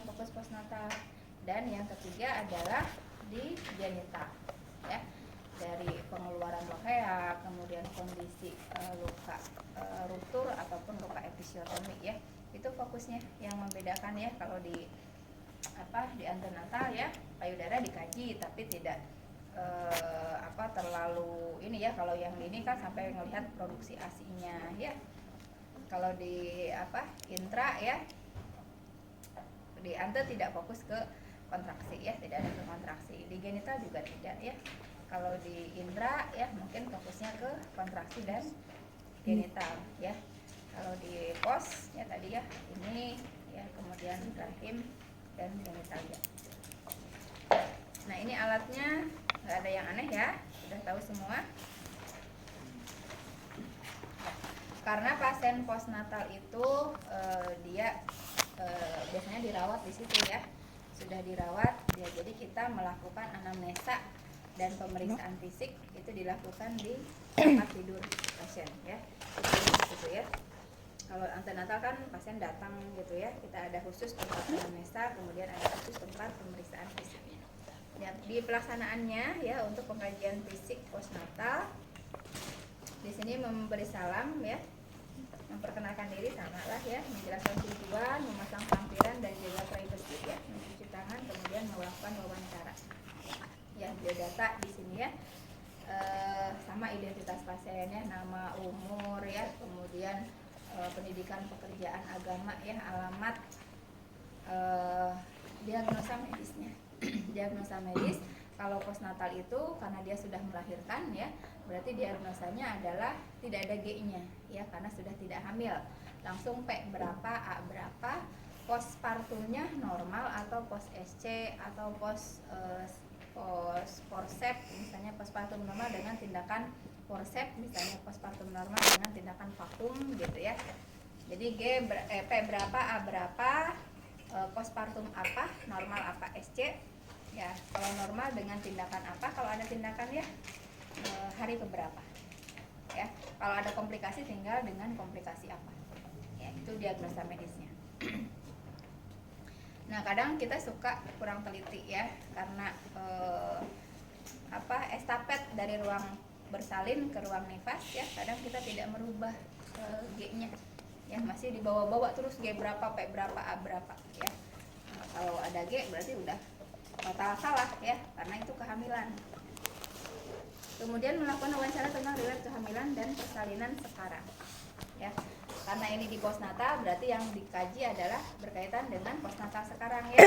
yang fokus postnatal. Dan yang ketiga adalah di genital, ya, dari pengeluaran lokea, kemudian kondisi luka ruptur ataupun luka episiotomi, ya, itu fokusnya yang membedakan, ya. Kalau di antenatal, ya, payudara dikaji tapi tidak terlalu ini, ya. Kalau yang ini kan sampai melihat produksi ASI-nya, ya. Kalau di intra, ya, di ante tidak fokus ke kontraksi, ya, tidak ada ke kontraksi. Di genital juga tidak, ya. Kalau di indra, ya, mungkin fokusnya ke kontraksi dan genital, ya. Kalau di pos, ya, tadi, ya, ini, ya, kemudian rahim dan genital, ya. Nah, ini alatnya nggak ada yang aneh, ya, sudah tahu semua. Karena pasien postnatal itu dia biasanya dirawat di situ, ya, sudah dirawat, ya, jadi kita melakukan anamnesa dan pemeriksaan fisik itu dilakukan di tempat tidur pasien, ya, gitu, ya. Kalau antenatal kan pasien datang gitu, ya, kita ada khusus tempat anamnesa, kemudian ada khusus tempat pemeriksaan fisiknya. Ya, di pelaksanaannya, ya, untuk pengkajian fisik postnatal di sini memberi salam, ya, memperkenalkan diri sama lah, ya, menjelaskan tujuan, memasang tampilan dan juga privacy, ya, mencuci tangan, kemudian melakukan wawancara. Ya, biodata di sini, ya, sama identitas pasiennya, nama, umur, ya, kemudian pendidikan, pekerjaan, agama, ya, alamat, diagnosa medisnya. Diagnosa medis kalau postnatal itu karena dia sudah melahirkan, ya, berarti diagnosanya adalah tidak ada G-nya, ya, karena sudah tidak hamil. Langsung P berapa, A berapa, postpartumnya normal atau post SC atau post forceps, misalnya postpartum normal dengan tindakan forceps, misalnya postpartum normal dengan tindakan vakum, gitu, ya. Jadi P berapa, A berapa, postpartum apa, normal apa, SC, ya. Kalau normal dengan tindakan apa, kalau ada tindakan, ya, hari keberapa, ya. Kalau ada komplikasi tinggal dengan komplikasi apa, ya, itu diagnosa medisnya. Nah, kadang kita suka kurang teliti, ya, karena estafet dari ruang bersalin ke ruang nifas, ya, kadang kita tidak merubah G-nya, ya, masih dibawa-bawa terus G berapa, P berapa, A berapa, ya. Nah, kalau ada G berarti udah total salah, ya, karena itu kehamilan. Kemudian melakukan wawancara tentang riwayat kehamilan dan persalinan sekarang, ya. Karena ini di postnatal, berarti yang dikaji adalah berkaitan dengan postnatal sekarang, ya.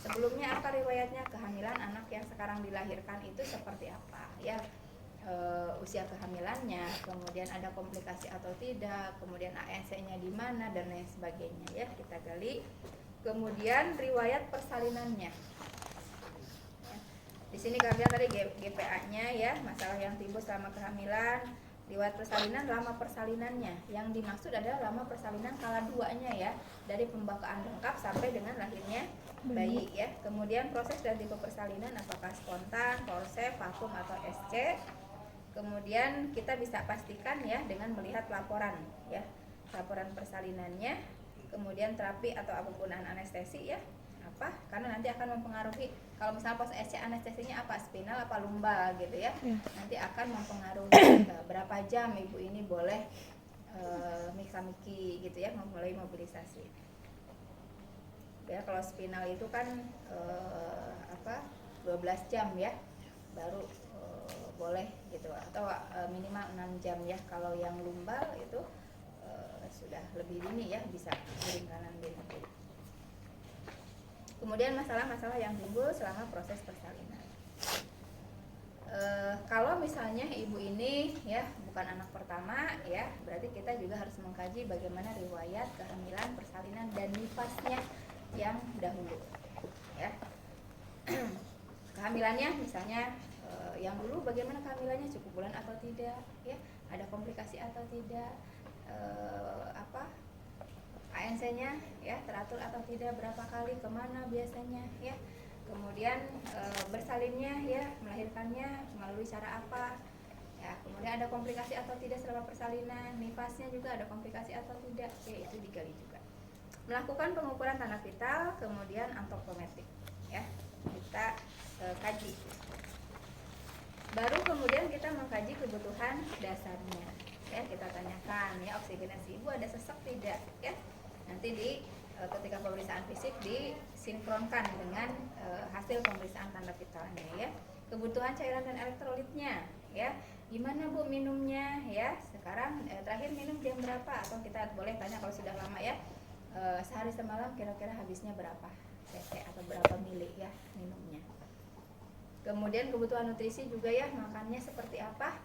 Sebelumnya apa riwayatnya kehamilan anak yang sekarang dilahirkan itu seperti apa, ya, usia kehamilannya, kemudian ada komplikasi atau tidak, kemudian ANC-nya di mana dan lain sebagainya, ya, kita gali. Kemudian riwayat persalinannya. Di sini kalian tadi GPA-nya, ya, masalah yang timbul selama kehamilan, riwayat persalinan, lama persalinannya. Yang dimaksud adalah lama persalinan kala duanya, ya, dari pembukaan lengkap sampai dengan lahirnya bayi, ya. Kemudian proses dan tipe persalinan, apakah spontan, forceps, vakum atau SC. Kemudian kita bisa pastikan, ya, dengan melihat laporan, ya, laporan persalinannya. Kemudian terapi atau penggunaan anestesi, ya, apa, karena nanti akan mempengaruhi. Kalau misalnya pos SC anestesinya apa, spinal apa lumbal, gitu, ya, nanti akan mempengaruhi berapa jam ibu ini boleh mika-miki, gitu, ya, memulai mobilisasi, ya. Kalau spinal itu kan 12 jam, ya, baru boleh, gitu, atau minimal 6 jam, ya. Kalau yang lumbal itu sudah lebih dini, ya, bisa miring kanan miring kiri. Kemudian masalah-masalah yang timbul selama proses persalinan. Kalau misalnya ibu ini, ya, bukan anak pertama, ya, berarti kita juga harus mengkaji bagaimana riwayat kehamilan, persalinan dan nifasnya yang dahulu, ya. Kehamilannya misalnya yang dulu bagaimana kehamilannya, cukup bulan atau tidak, ya, ada komplikasi atau tidak, ANC-nya, ya, teratur atau tidak, berapa kali, kemana biasanya, ya. Kemudian bersalinnya, ya, melahirkannya melalui cara apa, ya. Kemudian ada komplikasi atau tidak selama persalinan, nifasnya juga ada komplikasi atau tidak, ya, itu digali juga. melakukan pengukuran tanda vital, kemudian antropometrik ya. Kita kaji. Baru kemudian kita mengkaji kebutuhan dasarnya. Ya, kita tanyakan ya, oksigenasi ibu ada sesak tidak ya. Nanti ketika pemeriksaan fisik disinkronkan dengan hasil pemeriksaan tanda vitalnya ya. Kebutuhan cairan dan elektrolitnya ya. Gimana Bu minumnya ya? Sekarang terakhir minum jam berapa? Atau kita boleh tanya kalau sudah lama ya. Sehari semalam kira-kira habisnya berapa cc atau berapa mili ya minumnya. Kemudian kebutuhan nutrisi juga ya, makannya seperti apa?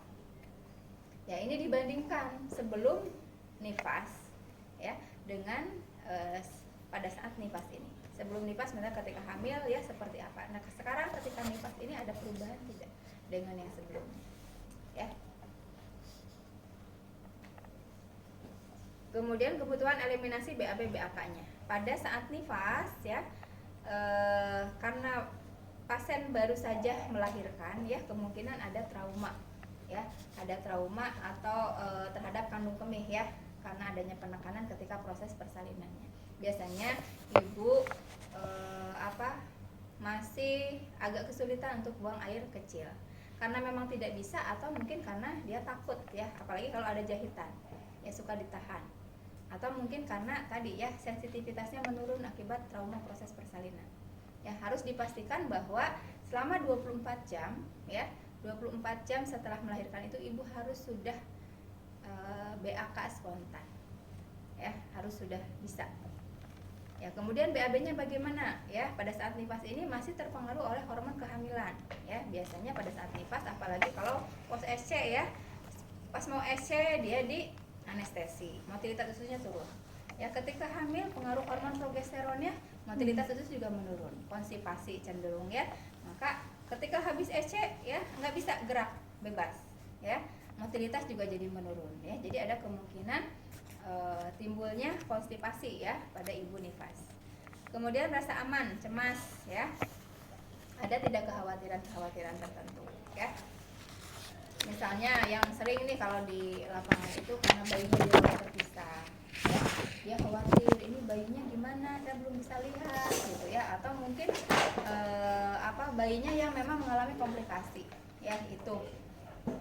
Ya, ini dibandingkan sebelum nifas ya dengan pada saat nifas ini. Sebelum nifas sebenarnya ketika hamil ya seperti apa. Nah, sekarang ketika nifas ini ada perubahan tidak dengan yang sebelumnya? Ya. Kemudian kebutuhan eliminasi BAB BAK-nya. Pada saat nifas ya, karena pasien baru saja melahirkan ya, kemungkinan ada trauma ya, ada trauma atau terhadap kandung kemih ya, karena adanya penekanan ketika proses persalinannya. Biasanya ibu masih agak kesulitan untuk buang air kecil karena memang tidak bisa, atau mungkin karena dia takut ya, apalagi kalau ada jahitan ya, suka ditahan, atau mungkin karena tadi ya sensitivitasnya menurun akibat trauma proses persalinan. Ya, harus dipastikan bahwa selama 24 jam ya, 24 jam setelah melahirkan itu ibu harus sudah BAK spontan. Ya, harus sudah bisa. Ya, kemudian BAB-nya bagaimana? Ya, pada saat nifas ini masih terpengaruh oleh hormon kehamilan. Ya, biasanya pada saat nifas, apalagi kalau pos SC ya, pas mau SC dia di anestesi, motilitas ususnya turun. Ya, ketika hamil pengaruh hormon progesteronnya, motilitas usus juga menurun, konstipasi cenderung ya. Maka ketika habis SC ya nggak bisa gerak bebas ya, motilitas juga jadi menurun ya. Jadi ada kemungkinan timbulnya konstipasi ya pada ibu nifas. Kemudian rasa aman, cemas ya. Ada tidak kekhawatiran tertentu ya. Misalnya yang sering nih kalau di lapangan itu karena bayinya dirawat terpisah ya, dia khawatir ini bayinya gimana, saya belum bisa lihat gitu ya, atau mungkin bayinya yang memang mengalami komplikasi ya itu,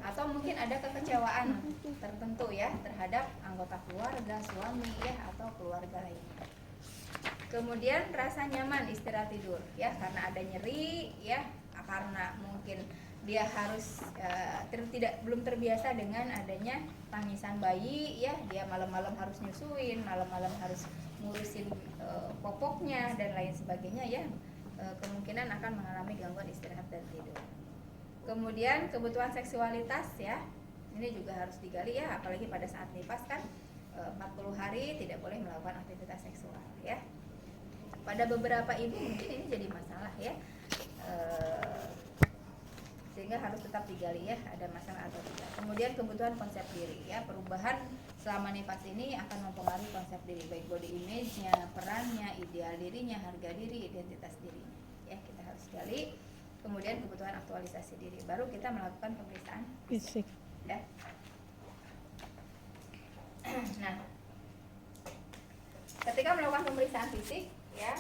atau mungkin ada kekecewaan tertentu ya terhadap anggota keluarga, suami ya, atau keluarga lainnya. Kemudian rasa nyaman istirahat tidur ya, karena ada nyeri ya, karena mungkin dia harus belum terbiasa dengan adanya tangisan bayi ya, dia malam-malam harus nyusuin, malam-malam harus ngurusin popoknya dan lain sebagainya ya, kemungkinan akan mengalami gangguan istirahat dan tidur. Kemudian kebutuhan seksualitas ya, ini juga harus digali ya, apalagi pada saat nifas kan 40 hari tidak boleh melakukan aktivitas seksual ya. Pada beberapa ibu mungkin ini jadi masalah ya, sehingga harus tetap digali ya, ada masalah atau tidak. Kemudian kebutuhan konsep diri ya, perubahan selama nifas ini akan mempengaruhi konsep diri, baik body image-nya, perannya, ideal dirinya, harga diri, identitas dirinya ya, kita harus gali. Kemudian kebutuhan aktualisasi diri, baru kita melakukan pemeriksaan fisik ya. Nah, ketika melakukan pemeriksaan fisik ya,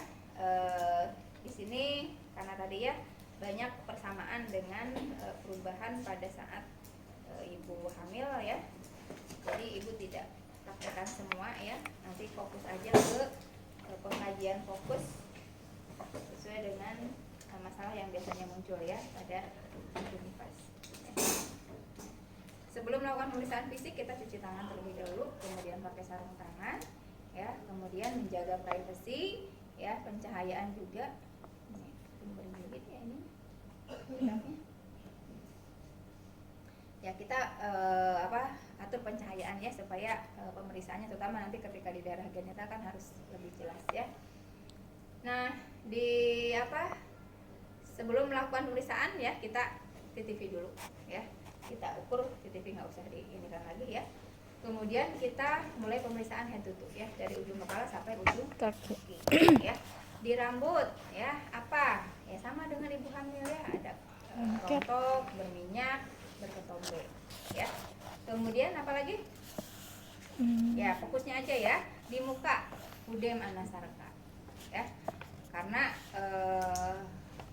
di sini karena tadi ya banyak persamaan dengan perubahan pada saat ibu hamil ya, jadi ibu tidak praktekkan semua ya, nanti fokus aja ke pengkajian fokus sesuai dengan masalah yang biasanya muncul ya pada ibu nifas ya. Sebelum melakukan pemeriksaan fisik kita cuci tangan terlebih dahulu, kemudian pakai sarung tangan ya, kemudian menjaga privasi ya, pencahayaan juga. Ini berminit ya ini gelapnya. Ya, kita atur pencahayaan ya, supaya pemeriksaannya terutama nanti ketika di daerah genital kan harus lebih jelas ya. Nah, sebelum melakukan pemeriksaan ya, kita TTV dulu ya, kita ukur TTV, nggak usah diinikan lagi ya. Kemudian kita mulai pemeriksaan head to toe ya, dari ujung kepala sampai ujung kaki ya. Di rambut ya, apa ya, sama dengan ibu hamil ya, ada rontok, berminyak, berketombe ya. Kemudian apalagi ya, fokusnya aja ya di muka udem anasarka ya. Karena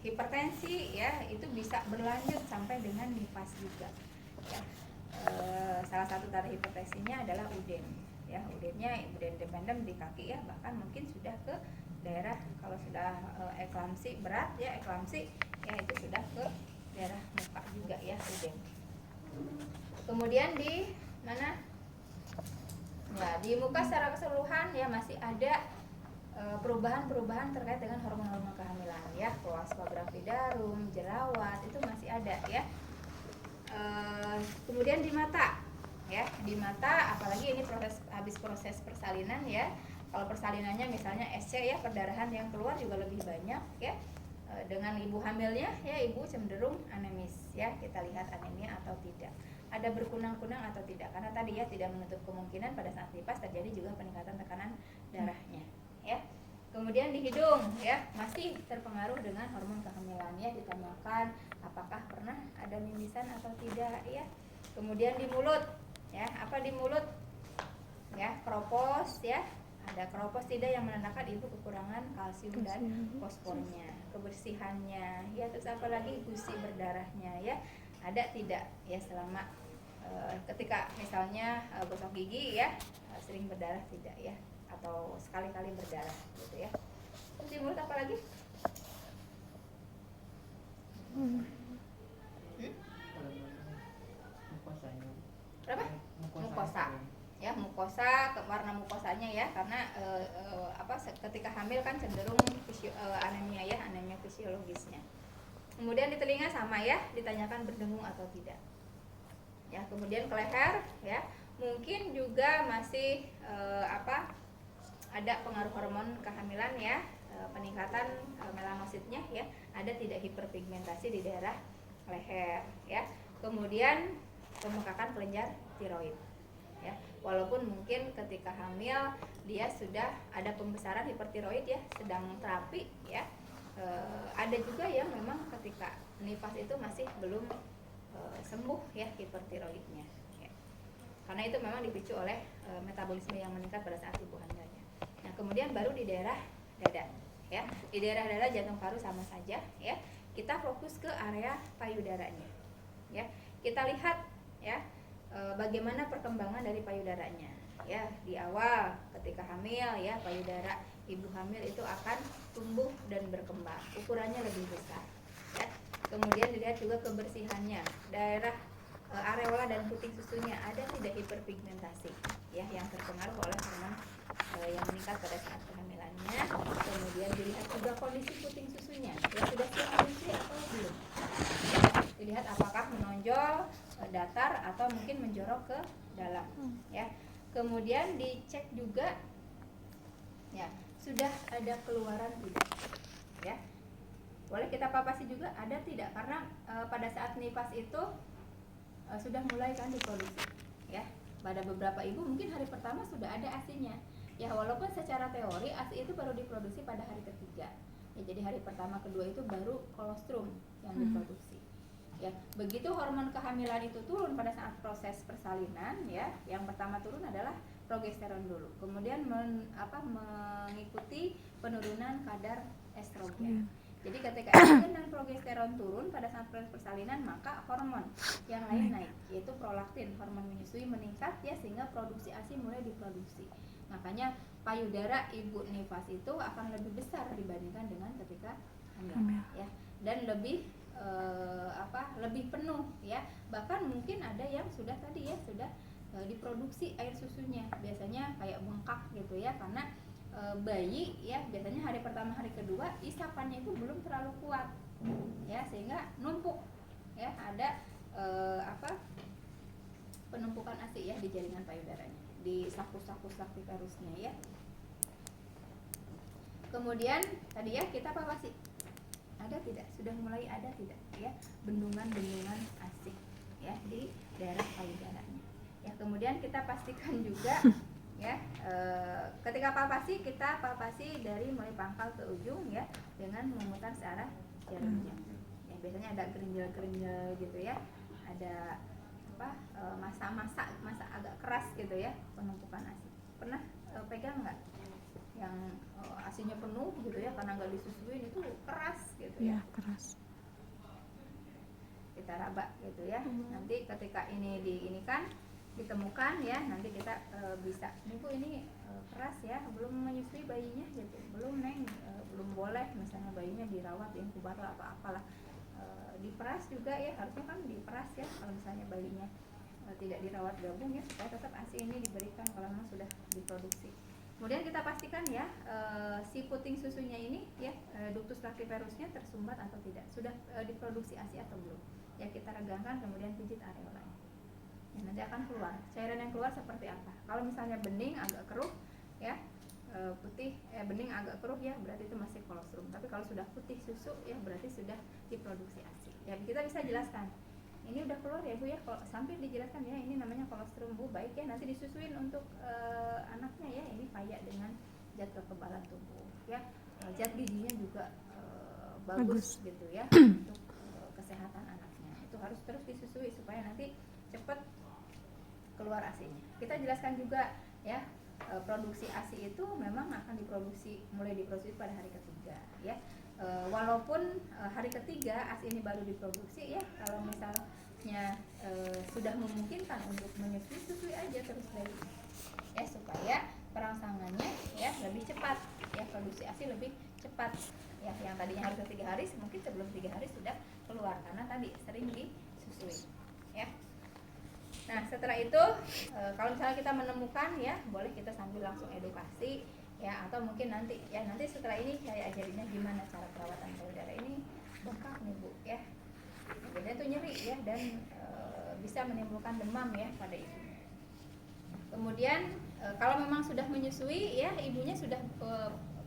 hipertensi ya itu bisa berlanjut sampai dengan nifas juga ya. Salah satu tanda hipertensinya adalah udem ya, udemnya udem dependent di kaki ya, bahkan mungkin sudah ke daerah, kalau sudah eklamsi berat ya, eklamsi ya itu sudah ke daerah muka juga ya udem. Kemudian di mana ya, di muka secara keseluruhan ya masih ada perubahan-perubahan terkait dengan hormon-hormon kehamilan ya, kloasma gravidarum, jerawat itu masih ada ya. Kemudian di mata ya, di mata apalagi ini habis proses persalinan ya. Kalau persalinannya misalnya SC ya, perdarahan yang keluar juga lebih banyak ya. Dengan ibu hamilnya ya, ibu cenderung anemis ya, kita lihat anemia atau tidak, ada berkunang-kunang atau tidak, karena tadi ya tidak menutup kemungkinan pada saat nifas terjadi juga peningkatan tekanan darahnya ya. Kemudian di hidung ya, masih terpengaruh dengan hormon kehamilan ya, ditanyakan apakah pernah ada mimisan atau tidak ya. Kemudian di mulut ya, apa di mulut ya, kropos ya, ada kropos tidak yang menandakan ibu kekurangan kalsium dan fosfornya, kebersihannya ya. Terus apa lagi, gusi berdarahnya ya, ada tidak ya selama ketika misalnya gosok gigi ya, sering berdarah tidak ya, atau sekali-kali berdarah gitu ya. Terus di mulut apa lagi? Berapa? Mukosa ya, mukosa, warna mukosanya ya, karena ketika hamil kan cenderung anemia ya, anemia fisiologisnya. Kemudian di telinga sama ya, ditanyakan berdengung atau tidak ya. Kemudian ke leher ya, mungkin juga masih ada pengaruh hormon kehamilan ya, peningkatan melanositnya ya, ada tidak hiperpigmentasi di daerah leher ya. Kemudian pembengkakan kelenjar tiroid ya, walaupun mungkin ketika hamil dia sudah ada pembesaran hipertiroid ya, sedang terapi ya. Ada juga yang memang ketika nifas itu masih belum sembuh ya hipertiroidnya ya. Karena itu memang dipicu oleh metabolisme yang meningkat pada saat ibu hamilnya. Nah, kemudian baru di daerah dada ya. Di daerah dada, jantung paru sama saja ya. Kita fokus ke area payudaranya ya. Kita lihat ya bagaimana perkembangan dari payudaranya ya. Di awal ketika hamil ya, payudara ibu hamil itu akan tumbuh dan berkembang, ukurannya lebih besar ya. Kemudian dilihat juga kebersihannya, daerah areola dan puting susunya ada tidak hiperpigmentasi ya, yang terpengaruh oleh hormon yang meningkat pada saat kehamilannya. Kemudian dilihat juga kondisi puting susunya ya, sudah siap menyusui atau belum ya. Dilihat apakah menonjol, datar, atau mungkin menjorok ke dalam ya. Kemudian dicek juga ya, sudah ada keluaran tidak ya. Boleh kita papasi juga ada tidak, karena pada saat nifas itu sudah mulai kan diproduksi ya. Pada beberapa ibu mungkin hari pertama sudah ada ASI-nya ya, walaupun secara teori ASI itu baru diproduksi pada hari ketiga ya. Jadi hari pertama kedua itu baru kolostrum yang diproduksi ya. Begitu hormon kehamilan itu turun pada saat proses persalinan ya, yang pertama turun adalah progesteron dulu, kemudian mengikuti penurunan kadar estrogen. Jadi ketika estrogen dan progesteron turun pada saat proses persalinan, maka hormon yang lain naik, yaitu prolaktin, hormon menyusui meningkat ya, sehingga produksi ASI mulai diproduksi. Makanya payudara ibu nifas itu akan lebih besar dibandingkan dengan ketika hamil ya, dan lebih lebih penuh ya. Bahkan mungkin ada yang sudah tadi ya, sudah diproduksi air susunya, biasanya kayak bengkak gitu ya, karena bayi ya biasanya hari pertama hari kedua isapannya itu belum terlalu kuat ya, sehingga numpuk ya, ada penumpukan ASI ya di jaringan payudaranya, di saku-saku sakikarusnya ya. Kemudian tadi ya kita papasi, ada tidak, sudah mulai ada tidak ya bendungan-bendungan ASI ya di daerah payudaranya ya. Kemudian kita pastikan juga ya, ketika palpasi kita palpasi dari mulai pangkal ke ujung ya, dengan memutar searah jarum jam ya. Biasanya ada gerinjal-gerinjal gitu ya, ada masa agak keras gitu ya, penumpukan ASI. Pernah pegang nggak yang ASINya penuh gitu ya, karena nggak disusuin itu keras gitu ya. Keras. Kita raba gitu ya. Nanti ketika ini ditemukan ya, nanti kita bisa, ini Bu ini keras ya, belum menyusui bayinya gitu, belum Neng, belum boleh misalnya bayinya dirawat di inkubator atau apalah, diperas juga ya, harusnya kan diperas ya kalau misalnya bayinya tidak dirawat gabung ya, supaya tetap ASI ini diberikan kalau memang sudah diproduksi. Kemudian kita pastikan ya, si puting susunya ini ya, ductus lacryferusnya tersumbat atau tidak, sudah diproduksi ASI atau belum ya. Kita regangkan, kemudian pijit areolanya ya, nanti akan keluar cairan yang keluar seperti apa. Kalau misalnya bening agak keruh ya, putih bening agak keruh ya, berarti itu masih kolostrum. Tapi kalau sudah putih susu ya, berarti sudah diproduksi ASI ya. Kita bisa jelaskan, ini udah keluar ya Bu ya, kalau sampai dijelaskan ya, ini namanya kolostrum Bu, baik ya, nanti disusuin untuk anaknya ya, ini kaya dengan zat kekebalan tubuh ya, zat gizinya juga bagus gitu ya untuk kesehatan anaknya. Itu harus terus disusui supaya nanti cepat keluar ASI-nya. Kita jelaskan juga ya, produksi ASI itu memang akan mulai diproduksi pada hari ketiga ya. Walaupun hari ketiga ASI ini baru diproduksi ya, kalau misalnya sudah memungkinkan untuk menyusui, susui aja terus dari ya, supaya perangsangannya ya lebih cepat ya, produksi ASI lebih cepat ya. Yang tadinya harus 3 hari, mungkin sebelum 3 hari sudah keluar karena tadi sering disusui ya. Nah setelah itu kalau misalnya kita menemukan ya, boleh kita sambil langsung edukasi ya, atau mungkin nanti setelah ini saya ajarinnya gimana cara perawatan payudara ini bengkak nih Bu ya, kemudian itu nyeri ya, dan bisa menimbulkan demam ya pada ibunya. Kemudian kalau memang sudah menyusui ya, ibunya sudah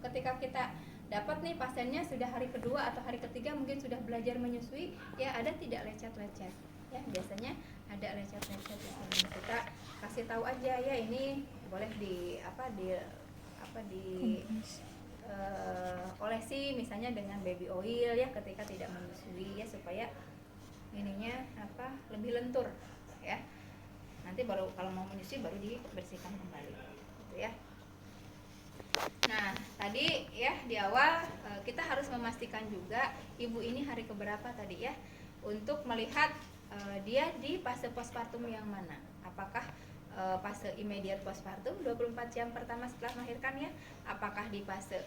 ketika kita dapat nih pasiennya sudah hari kedua atau hari ketiga, mungkin sudah belajar menyusui ya, ada tidak lecet-lecet ya, biasanya ada lecet-lecet ya, kita kasih tahu aja ya, ini boleh olesi misalnya dengan baby oil ya ketika tidak menyusui ya, supaya ininya lebih lentur ya. Nanti baru kalau mau menyusui baru dibersihkan kembali gitu ya. Nah tadi ya di awal kita harus memastikan juga ibu ini hari keberapa tadi ya, untuk melihat dia di fase postpartum yang mana. Apakah fase immediate postpartum 24 jam pertama setelah melahirkan ya, apakah di fase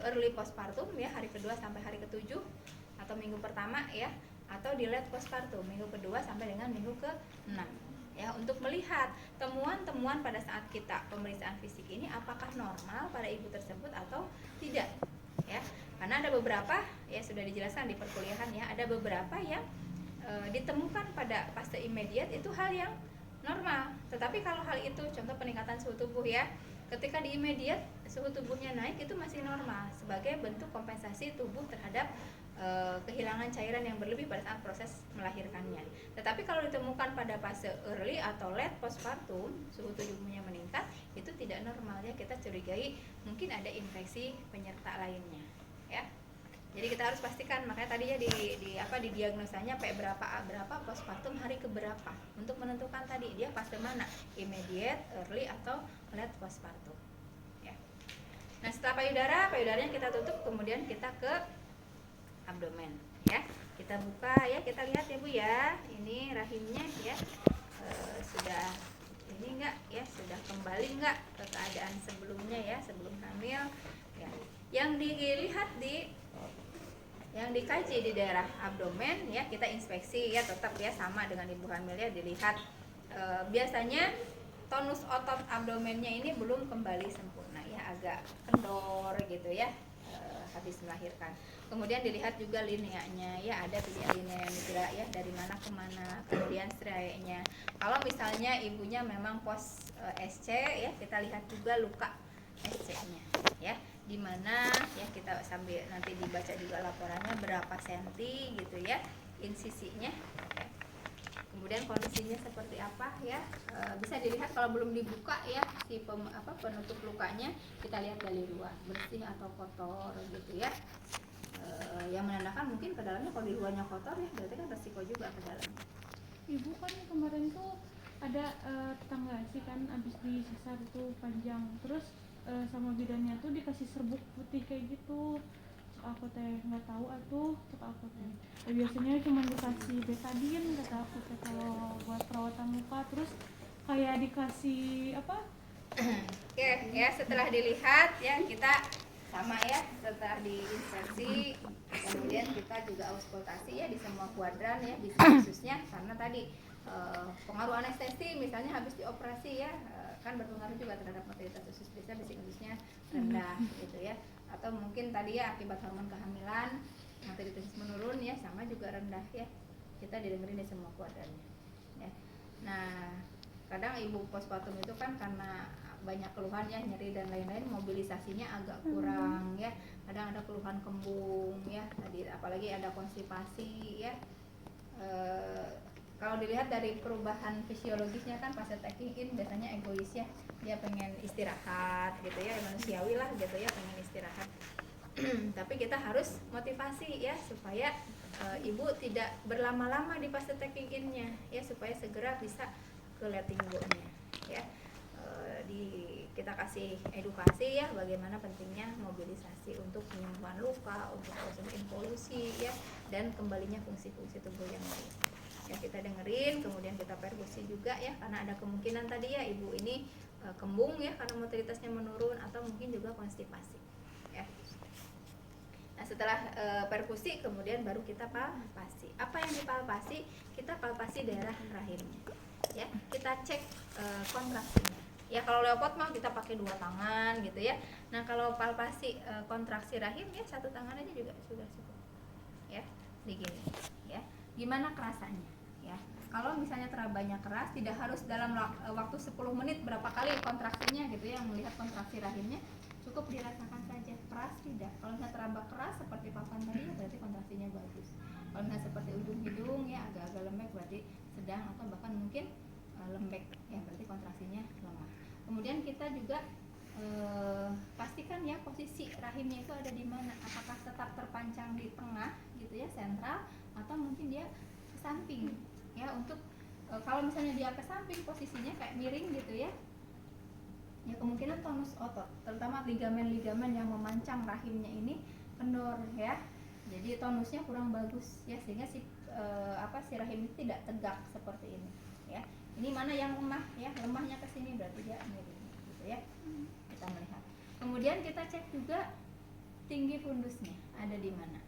early postpartum ya, hari kedua sampai hari ketujuh atau minggu pertama ya, atau di late postpartum minggu kedua sampai dengan minggu ke-6 ya, untuk melihat temuan-temuan pada saat kita pemeriksaan fisik ini apakah normal pada ibu tersebut atau tidak ya. Karena ada beberapa ya, sudah dijelaskan di perkuliahan ya, ada beberapa yang ditemukan pada fase immediate itu hal yang normal. Tetapi kalau hal itu, contoh peningkatan suhu tubuh ya, ketika di immediate suhu tubuhnya naik, itu masih normal sebagai bentuk kompensasi tubuh terhadap kehilangan cairan yang berlebih pada saat proses melahirkannya. Tetapi kalau ditemukan pada fase early atau late postpartum, suhu tubuhnya meningkat, itu tidak normal ya, kita curigai mungkin ada infeksi penyerta lainnya ya. Jadi kita harus pastikan, makanya tadinya di diagnosanya berapa postpartum hari keberapa, untuk menentukan tadi dia fase mana, immediate, early atau late postpartum ya. Nah setelah payudaranya kita tutup, kemudian kita ke abdomen ya, kita buka ya, kita lihat ya Bu ya, ini rahimnya ya sudah ini enggak ya, sudah kembali enggak ke keadaan sebelumnya ya, sebelum hamil ya. Yang dilihat yang dikaji di daerah abdomen ya, kita inspeksi ya, tetap ya sama dengan ibu hamil ya, dilihat biasanya tonus otot abdomennya ini belum kembali sempurna ya, agak kendor gitu ya habis melahirkan. Kemudian dilihat juga lineanya ya, ada tidak linea yang bergerak ya, dari mana ke mana. Kemudian striae-nya, kalau misalnya ibunya memang post SC ya, kita lihat juga luka SC-nya ya, di mana ya, kita sambil nanti dibaca juga laporannya berapa senti gitu ya, insisinya ya. Kemudian kondisinya seperti apa ya, bisa dilihat kalau belum dibuka ya si penutup lukanya, kita lihat dari luar bersih atau kotor gitu ya, yang menandakan mungkin ke dalamnya, kalau di luarnya kotor ya berarti kan resiko juga ke dalam. Ibu kan kemarin tuh ada tetangga sih kan abis disesar tuh panjang, terus sama bidannya tuh dikasih serbuk putih kayak gitu. Cek aku teh nggak tahu atuh, cek aku teh biasanya cuma dikasih betadine kata aku teh kalau buat perawatan luka. Terus kayak dikasih apa. Oke ya, setelah dilihat ya kita sama ya, setelah diinsersi kemudian kita juga auskultasi ya di semua kuadran ya, bisa khususnya karena tadi pengaruh anestesi misalnya habis dioperasi ya, kan berpengaruh juga terhadap mobilitas usus, bisa bisik ususnya rendah gitu ya, atau mungkin tadi ya akibat hormon kehamilan mobilitas menurun ya, sama juga rendah ya, kita didengerin di semua kuadrannya ya. Nah kadang ibu postpartum itu kan karena banyak keluhan ya, nyeri dan lain-lain, mobilisasinya agak kurang ya, kadang ada keluhan kembung ya, tadi apalagi ada konstipasi ya. Kalau dilihat dari perubahan fisiologisnya kan pas taking in biasanya egois ya, dia pengen istirahat gitu ya, manusiawi lah gitu ya, pengen istirahat. Tapi kita harus motivasi ya supaya ibu tidak berlama-lama di fase taking in-nya ya, supaya segera bisa ke letting go-nya ya. Kita kasih edukasi ya bagaimana pentingnya mobilisasi untuk penyembuhan luka, untuk proses involusi ya, dan kembalinya fungsi-fungsi tubuh yang lain. Ya kita dengerin, kemudian kita perkusi juga ya, karena ada kemungkinan tadi ya ibu ini kembung ya karena mobilitasnya menurun, atau mungkin juga konstipasi ya. Nah setelah perkusi kemudian baru kita palpasi. Apa yang dipalpasi? Kita palpasi daerah rahimnya ya, kita cek kontraksinya ya. Kalau leopard mah kita pakai 2 tangan gitu ya. Nah kalau palpasi kontraksi rahim ya, 1 tangan aja juga sudah cukup ya, begini ya. Gimana kerasanya ya, kalau misalnya terabanya keras, tidak harus dalam waktu 10 menit berapa kali kontraksinya gitu ya, melihat kontraksi rahimnya, cukup dirasakan saja, keras tidak. Kalau misalnya teraba keras seperti papan tadi ya, berarti kontraksinya bagus. Kalau misalnya seperti ujung hidung ya, agak-agak lembek, berarti sedang atau bahkan mungkin lembek ya, berarti kontraksinya lemah. Kemudian kita juga pastikan ya posisi rahimnya itu ada di mana, apakah tetap terpancang di tengah gitu ya, sentral, atau mungkin dia ke samping ya. Untuk kalau misalnya dia ke samping posisinya kayak miring gitu ya, ya kemungkinan tonus otot, terutama ligamen-ligamen yang memancang rahimnya ini kendor ya, jadi tonusnya kurang bagus ya, sehingga si rahim itu tidak tegak seperti ini ya. Ini mana yang lemah ya, lemahnya ke sini berarti dia miring gitu ya. Kita melihat. Kemudian kita cek juga tinggi fundusnya ada di mana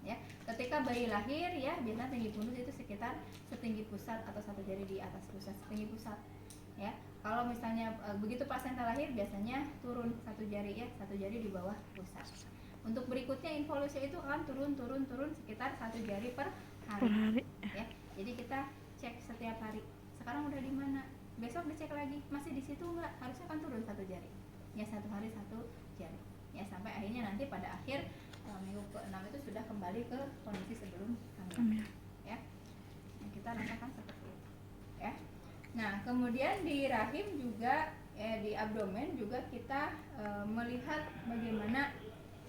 ya. Ketika bayi lahir ya, biasanya tinggi fundus itu sekitar setinggi pusat atau 1 jari di atas pusat, setinggi pusat ya. Kalau misalnya begitu plasenta lahir biasanya turun 1 jari ya, 1 jari di bawah pusat. Untuk berikutnya involusi itu akan turun sekitar 1 jari per hari ya. Jadi kita cek setiap hari, sekarang udah di mana, besok dicek lagi masih di situ enggak, harusnya kan turun 1 jari ya, 1 hari 1 jari ya, sampai akhirnya nanti pada akhir minggu ke-6 itu sudah kembali ke kondisi sebelum hamil ya. Nah, kita rasakan seperti itu ya. Nah kemudian di rahim juga di abdomen juga kita melihat bagaimana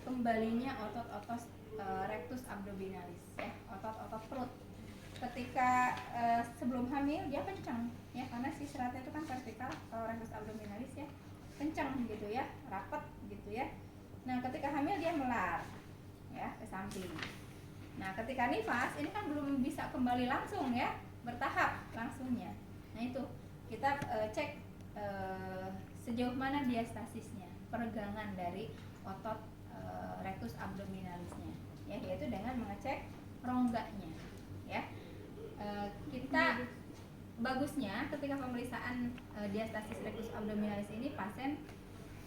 kembalinya otot-otot rectus abdominalis ya, otot-otot perut. Ketika sebelum hamil dia kencang ya, karena si seratnya itu kan vertikal, kalau rectus abdominalis ya kencang gitu ya, rapat gitu ya. Nah ketika hamil dia melar ya ke samping. Nah ketika nifas ini kan belum bisa kembali langsung ya, bertahap langsungnya. Nah itu kita cek sejauh mana diastasisnya, peregangan dari otot rectus abdominalisnya ya, yaitu dengan mengecek rongganya ya. Kita bagusnya ketika pemeriksaan diastasis rectus abdominalis ini pasien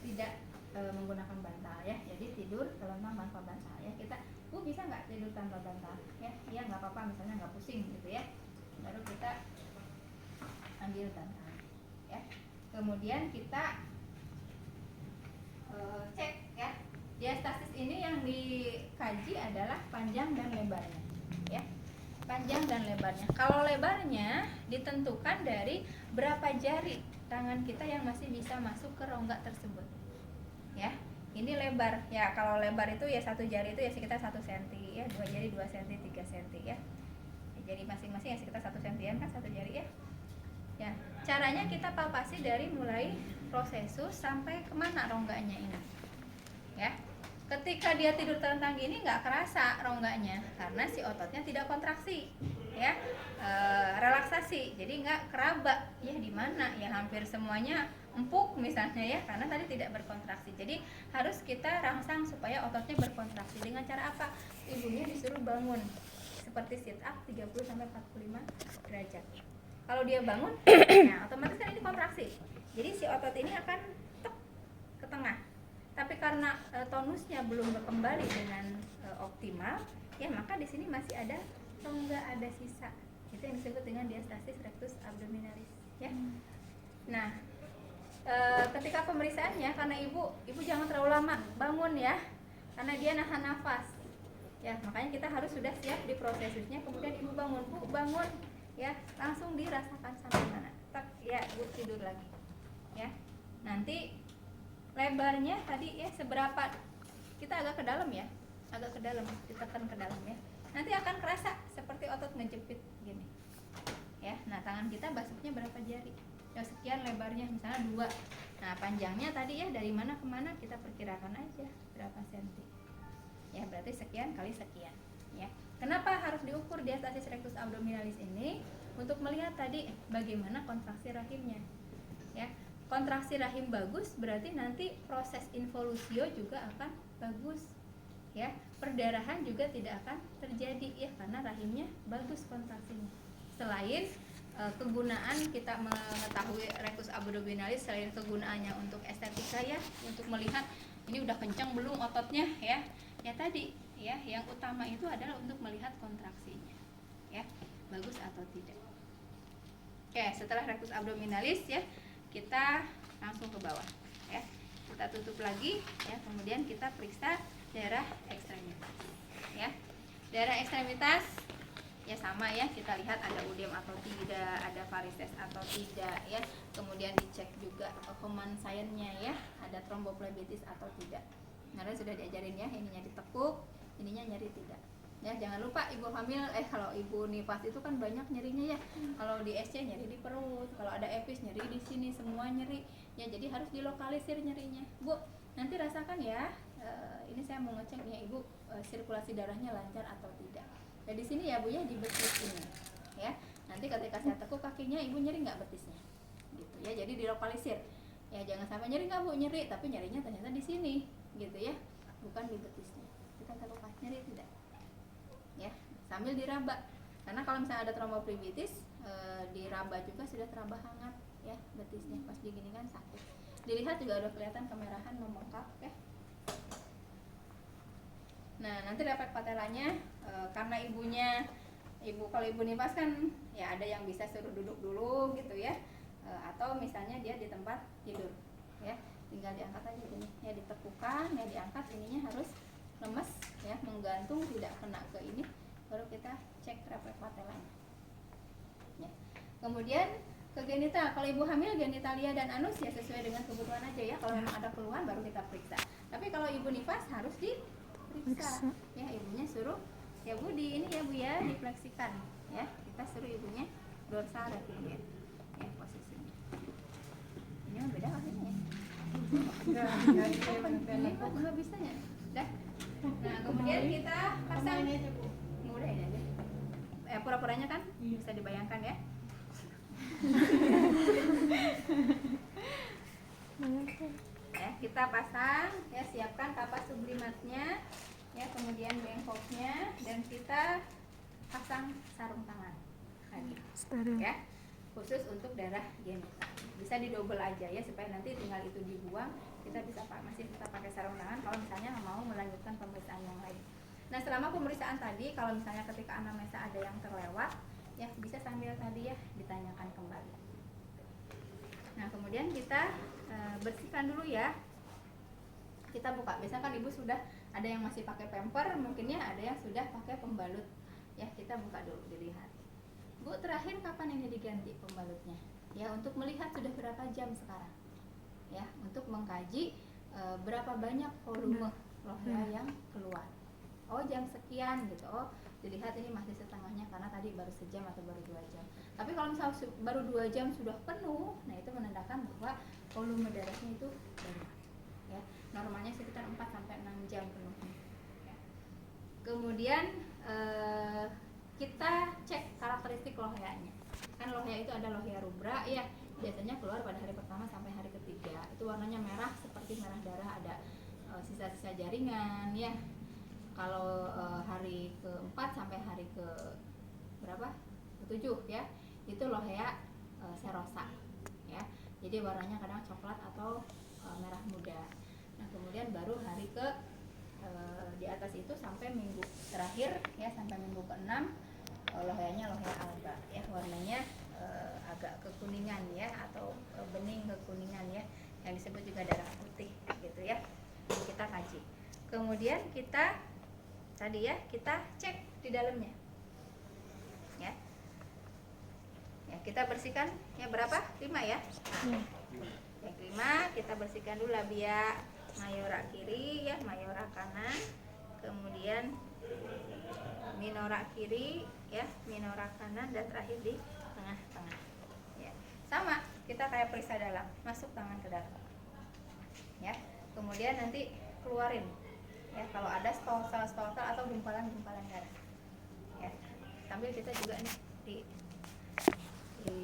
tidak menggunakan bantal ya, jadi tidur terlentang tanpa bantal ya. Kita bisa nggak tidur tanpa bantal ya, iya nggak apa-apa, misalnya nggak pusing gitu ya, baru kita ambil bantal ya. Kemudian kita cek ya, diastasis ini yang dikaji adalah panjang dan lebarnya ya, panjang dan lebarnya. Kalau lebarnya ditentukan dari berapa jari tangan kita yang masih bisa masuk ke rongga tersebut ya. Ini lebar ya, kalau lebar itu ya 1 jari itu ya sekitar 1 cm ya, 2 jari 2 cm 3 cm ya. Jadi masing-masing ya sekitar 1 cm kan 1 jari ya. Ya, caranya kita palpasi dari mulai prosesus sampai kemana rongganya ini, ya. Ketika dia tidur telentang gini nggak kerasa rongganya karena si ototnya tidak kontraksi, ya, relaksasi, jadi nggak keraba, ya di mana ya hampir semuanya empuk misalnya ya karena tadi tidak berkontraksi. Jadi harus kita rangsang supaya ototnya berkontraksi. Dengan cara apa? Ibunya disuruh bangun seperti sit up 30-45 derajat. Kalau dia bangun, nah otomatis kan ini kontraksi. Jadi si otot ini akan tek ke tengah. Tapi karena tonusnya belum kembali dengan optimal, ya maka di sini masih ada rongga, ada sisa. Itu yang disebut dengan diastasis rectus abdominalis, ya. Nah, ketika pemeriksaannya, karena ibu jangan terlalu lama bangun ya, karena dia nahan nafas. Ya, makanya kita harus sudah siap di prosesusnya. Kemudian ibu bangun, Bu, bangun, ya, langsung dirasakan sampai mana. Tak, ya, Bu tidur lagi, ya. Nanti lebarnya tadi ya seberapa, kita agak ke dalam ya, agak ke dalam, ditekan ke dalam ya. Nanti akan kerasa seperti otot ngejepit gini, ya. Nah tangan kita basuknya berapa jari? Ya sekian lebarnya, misalnya 2. Nah panjangnya tadi ya dari mana ke mana kita perkirakan aja berapa senti. Ya berarti sekian kali sekian. Ya. Kenapa harus diukur diastasis rectus abdominalis ini? Untuk melihat tadi bagaimana kontraksi rahimnya. Ya. Kontraksi rahim bagus berarti nanti proses involusio juga akan bagus, ya. Perdarahan juga tidak akan terjadi ya karena rahimnya bagus kontraksinya. Selain kegunaan kita mengetahui rectus abdominalis, selain kegunaannya untuk estetika ya, untuk melihat ini udah kencang belum ototnya ya. Ya tadi ya yang utama itu adalah untuk melihat kontraksinya, ya bagus atau tidak. Oke, setelah rectus abdominalis ya, kita langsung ke bawah ya, kita tutup lagi ya, kemudian kita periksa daerah ekstremitas ya. Daerah ekstremitas ya sama ya, kita lihat ada udem atau tidak, ada varises atau tidak ya, kemudian dicek juga common sign-nya ya, ada tromboflebitis atau tidak. Nah sudah diajarin ya, ininya ditekuk, ininya nyeri tidak. Ya jangan lupa ibu hamil, kalau ibu nifas itu kan banyak nyerinya ya. Kalau di SC nyeri di perut, kalau ada epis nyeri di sini, semua nyeri. Ya jadi harus dilokalisir nyerinya. Bu, nanti rasakan ya. Ini saya mau ngecek ya ibu, sirkulasi darahnya lancar atau tidak. Ya di sini ya Bu ya, di betis ini. Ya. Nanti ketika saya tekuk kakinya ibu nyeri nggak betisnya. Gitu ya. Jadi dilokalisir. Ya jangan sampai nyeri nggak Bu, nyeri tapi nyerinya ternyata di sini, gitu ya. Bukan di betisnya. Kita tekuk nyeri tidak. Ya, sambil diraba, karena kalau misalnya ada tromboflebitis diraba juga sudah teraba hangat ya betisnya, pas digini kan sakit. Dilihat juga udah kelihatan kemerahan membengkak ya. Nah nanti refleks patelanya karena kalau ibu nifas kan ya ada yang bisa suruh duduk dulu gitu ya, atau misalnya dia di tempat tidur ya, tinggal diangkat aja gini ya, ditekukan ya, diangkat, ininya harus lemes ya, menggantung tidak kena ke ini, baru kita cek refleks patelanya ya. Kemudian ke genital, kalau ibu hamil genitalia dan anus ya sesuai dengan kebutuhan aja ya, kalau memang ada keluhan baru kita periksa. Tapi kalau ibu nifas harus diperiksa ya, ibunya suruh ya Bu di ini ya Bu ya, difleksikan ya, kita suruh ibunya dorsal retrograde ya posisinya. Ini mah beda akhirnya ya. Ini kok nggak bisa ya? Dah. Nah kemudian kita pasang, mudah ini aja. Pura-puranya kan bisa dibayangkan ya. Ya kita pasang ya, siapkan kapas sublimatnya ya, kemudian bengkoknya, dan kita pasang sarung tangan lagi ya, khusus untuk darah genital. Bisa didouble aja ya, supaya nanti tinggal itu dibuang, kita bisa masih kita pakai sarung tangan kalau misalnya mau melanjutkan pemeriksaan yang lain. Nah selama pemeriksaan tadi, kalau misalnya ketika anamnesa ada yang terlewat ya, bisa sambil tadi ya ditanyakan kembali. Nah kemudian kita bersihkan dulu ya, kita buka. Biasanya kan ibu sudah ada yang masih pakai pamper, mungkinnya ada yang sudah pakai pembalut ya, kita buka dulu, dilihat. Bu terakhir kapan ini diganti pembalutnya ya, untuk melihat sudah berapa jam sekarang ya, untuk mengkaji berapa banyak volume lohea yang keluar. Oh jam sekian gitu, oh dilihat ini masih setengahnya karena tadi baru sejam atau baru 2 jam. Tapi kalau misalnya baru 2 jam sudah penuh, nah itu menandakan bahwa volume darahnya itu banyak ya, normalnya sekitar 4 sampai 6 jam penuhnya ya. Kemudian kita cek karakteristik loheanya. Kan lohea itu ada lohea rubra ya, biasanya keluar pada hari pertama sampai hari ketiga. Itu warnanya merah seperti merah darah, ada sisa-sisa jaringan ya. Kalau hari keempat sampai hari ke berapa? Ke-7 ya, itu lohea serosa ya. Jadi warnanya kadang coklat atau merah muda. Nah, kemudian baru hari ke di atas itu sampai minggu terakhir ya, sampai minggu ke-6 loheanya lohea alba ya, warnanya agak kekuningan ya, atau bening kekuningan ya, yang disebut juga darah putih gitu ya. Jadi kita kaji. Kemudian kita tadi ya, kita cek di dalamnya ya. Ya, kita bersihkan ya, berapa? 5 ya. Yang 5 kita bersihkan dulu labia mayora kiri ya, mayora kanan, kemudian minora kiri ya, minora kanan, dan terakhir di tengah-tengah ya. Sama, kita kayak periksa dalam, masuk tangan ke dalam ya. Kemudian nanti keluarin ya, kalau ada stol-stol atau gumpalan-gumpalan darah ya. Sambil kita juga nih di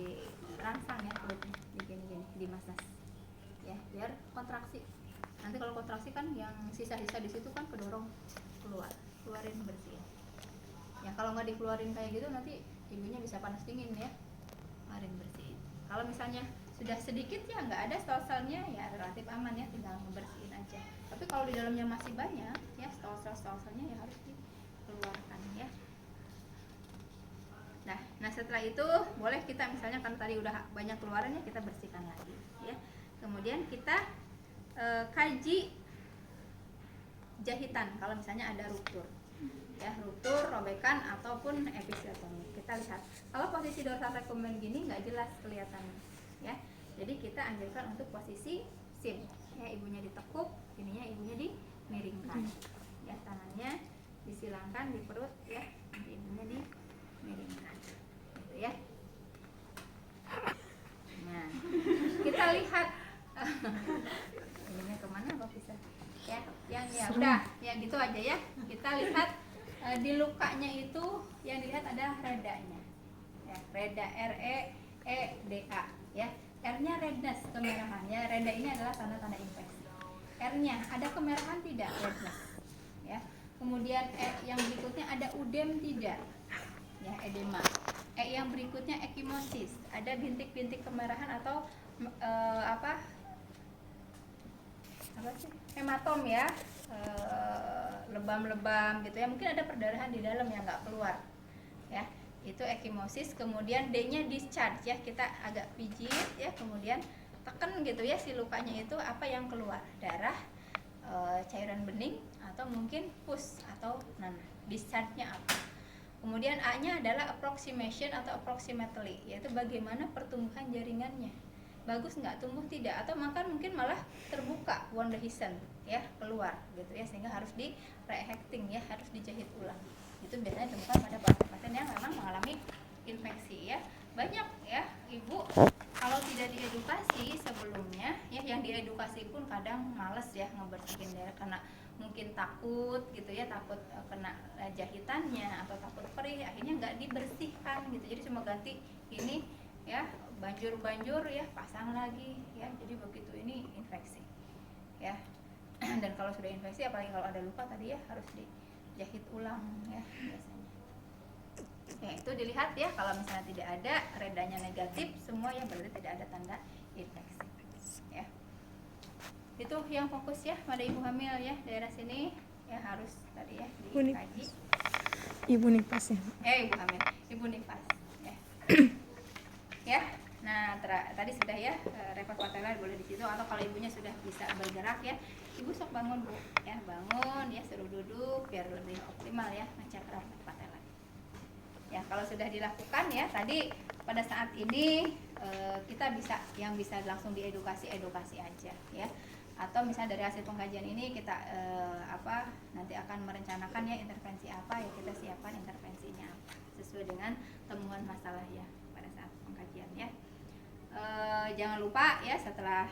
rangsang ya kulitnya, digini-gini, dimasas ya, biar kontraksi. Nanti kalau kontraksi kan yang sisa-sisa di situ kan kedorong keluarin, bersihin ya. Kalau nggak dikeluarin kayak gitu, nanti ibunya bisa panas dingin ya, keluarin, bersihin. Kalau misalnya sudah sedikit ya, nggak ada stol-stolnya ya, relatif aman ya, tinggal ngebersihin aja. Tapi kalau di dalamnya masih banyak ya, stol-stolnya ya harus dikeluarkan ya. Nah setelah itu boleh kita misalnya, kan tadi udah banyak keluarannya, kita bersihkan lagi ya. Kemudian kita kaji jahitan kalau misalnya ada ruptur ya, ruptur, robekan ataupun episiotomi. Kita lihat kalau posisi dorsal recumbens gini nggak jelas kelihatannya ya, jadi kita anjurkan untuk posisi sim ya, ibunya ditekuk, ininya ibunya dimiringkan ya, tangannya disilangkan di perut ya, ibunya dimiringkan gitu ya. Nah kita lihat ininya kemana Pak bisa ya, yang ya udah ya gitu aja ya. Kita lihat di lukanya itu yang dilihat adalah redanya ya, reda REDA ya. R-nya redness, kemerahan ya, reda ini adalah tanda-tanda infeksi. R-nya ada kemerahan tidak? Redness ya. Kemudian yang berikutnya ada udem tidak ya, edema. Yang berikutnya ekimosis, ada bintik-bintik kemerahan atau apa sih, hematom ya, lebam-lebam gitu ya, mungkin ada perdarahan di dalam yang nggak keluar ya, itu ekimosis. Kemudian D-nya discharge ya, kita agak pijit ya, kemudian tekan gitu ya, si lukanya itu apa yang keluar, darah, cairan bening, atau mungkin pus atau nanah. Discharge-nya apa? Kemudian A-nya adalah approximation atau approximately, yaitu bagaimana pertumbuhan jaringannya, bagus nggak, tumbuh tidak, atau mungkin malah terbuka, wound dehiscent ya, keluar gitu ya, sehingga harus di rehecting ya, harus dijahit ulang. Itu biasanya ditemukan pada pasien yang memang mengalami infeksi ya. Banyak ya ibu kalau tidak diedukasi sebelumnya ya, yang diedukasi pun kadang males ya ngebersihin darah karena mungkin takut gitu ya, takut kena jahitannya atau takut perih, akhirnya nggak dibersihkan gitu, jadi cuma ganti ini ya, banjur ya, pasang lagi ya, jadi begitu ini infeksi ya. Dan kalau sudah infeksi, apalagi kalau ada luka tadi ya, harus dijahit ulang ya biasanya ya. Itu dilihat ya, kalau misalnya tidak ada, redanya negatif semua ya, berarti tidak ada tanda infeksi ya. Itu yang fokus ya pada ibu hamil ya, daerah sini ya harus tadi ya dikaji. Ibu nifas ya? Ibu hamil, ibu nifas ya. Ya, nah tadi sudah ya, repot patella boleh di situ, atau kalau ibunya sudah bisa bergerak ya, ibu sok bangun bu ya, bangun ya, suruh duduk biar lebih optimal ya ngecek repot patella ya. Kalau sudah dilakukan ya tadi, pada saat ini kita bisa langsung diedukasi aja ya, atau misalnya dari hasil pengkajian ini kita nanti akan merencanakan ya intervensi apa ya, kita siapkan intervensinya apa sesuai dengan temuan masalah ya pada saat pengkajian ya. Jangan lupa ya, setelah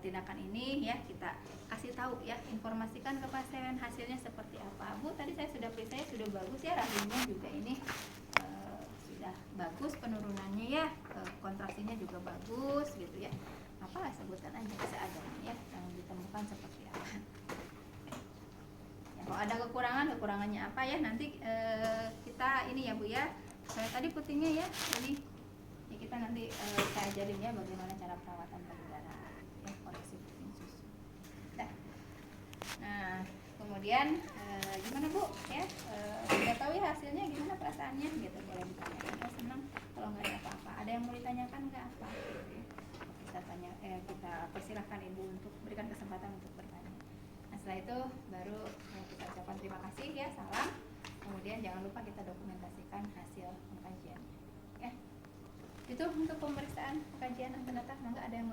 tindakan ini ya kita kasih tahu ya, informasikan ke pasien hasilnya seperti apa. Bu, tadi saya sudah periksa, sudah bagus ya, rahimnya juga ini sudah bagus penurunannya ya, kontraksinya juga bagus gitu ya. Apalah, sebutkan aja seadanya ya yang ditemukan seperti apa. Ya, kalau ada kekurangannya apa ya nanti kita ini ya Bu ya. Saya tadi putingnya ya ini. Ya, kita nanti saya ajarin ya bagaimana cara perawatan payudara ya, koreksi puting susu. Nah, kemudian gimana Bu ya, udah tahu ya hasilnya, gimana perasaannya gitu, boleh ditanyakan. Oh, senang. Kalau nggak ada apa-apa, ada yang mau ditanyakan nggak apa gitu ya. Kita tanya, kita persilahkan Ibu untuk berikan kesempatan untuk bertanya. Nah, setelah itu baru kita ucapkan terima kasih ya, salam. Kemudian jangan lupa kita dokumentasikan hasil pengkajian ya. Itu untuk pemeriksaan pengkajian antenatal. Nggak ada yang mau